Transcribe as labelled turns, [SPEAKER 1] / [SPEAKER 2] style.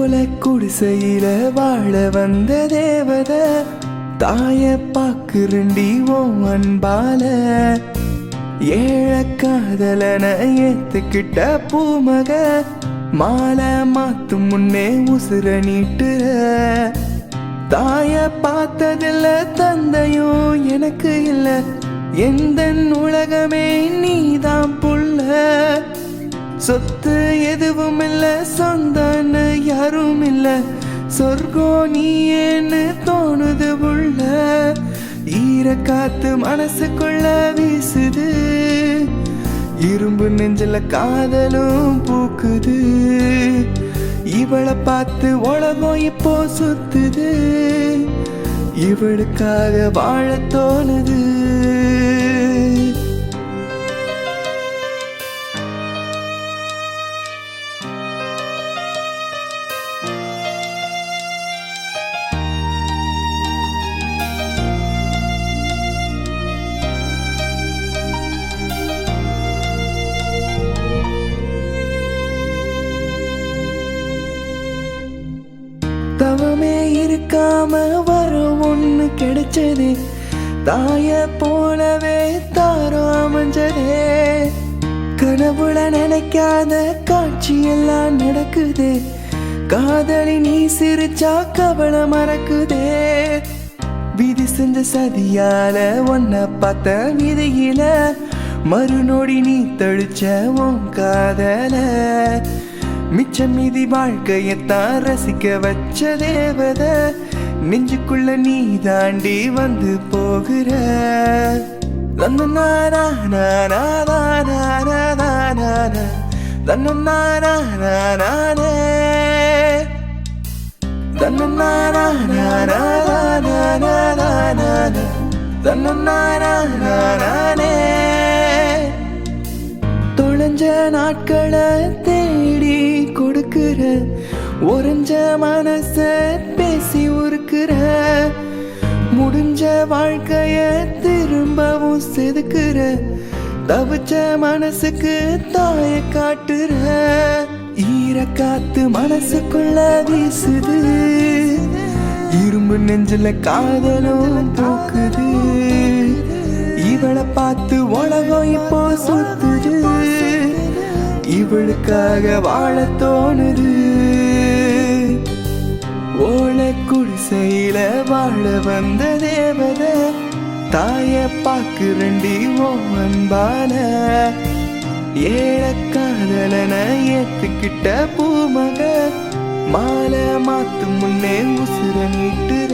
[SPEAKER 1] ஓலை குடிசையில வாழ வந்த தேவத தாய பாக்குறண்டி ஓ அன்பால ஏழ காதலன ஏத்துக்கிட்ட பூமக மாலை மாத்தும் முன்னே உசுர நீட்டுற தாய பார்த்ததில்ல தந்தையும் எனக்கு இல்ல எந்த உலகமே நீதான் புள்ள சொத்து எதுவும் இல்ல சொந்தன்னு யாரும் இல்ல சொர்க்கம் நீ ஏன்னு தோணுது உள்ள ஈர காத்து மனசுக்குள்ள வீசுது இரும்பு நெஞ்சில காதலும் பூக்குது இவளை பார்த்து உலகம் இப்போ சுத்துது இவளுக்காக வாழ தோணுது தவமே இருக்காம வரும் ஒண்ணு கிடைச்சது தாய போலவே தாரம் அமைஞ்சதே கனவுல நினைக்காத காட்சி எல்லாம் நடக்குது காதலி நீ சிரிச்சா கவலை மறக்குதே விதி செஞ்ச சதியால ஒன்ன பார்த்த விதியில மறுநொடி நீ தழிச்ச உன் காதல மிச்சம் மீதி வாழ்க்கையத்தான் ரசிக்க வச்ச தேவத நெஞ்சுக்குள்ள நீ தாண்டி வந்து போகிற தொலைஞ்ச நாட்களை தேடி கொடுக்கிற ஒரஞ்ச மனச பேசி உருக்குற முடிஞ்ச வாழ்க்கைய திரும்பவும் செதுக்குற தவிச்ச மனசுக்கு தாய காட்டுற ஈர காத்து மனசுக்குள்ள வீசுது இரும்பு நெஞ்சில காதலும் தூக்குது இவளை பார்த்து உலகம் இப்போ சுத்துது இவளுக்காக வாழ தோணுது ஓலை குடிசையில வாழ வந்த தேவத தாய பாக்குறண்டி ஓ அன்பால ஏழ காதலன ஏத்துக்கிட்ட பூமக மாலை மாத்தும் முன்னே உசுர நீட்டுற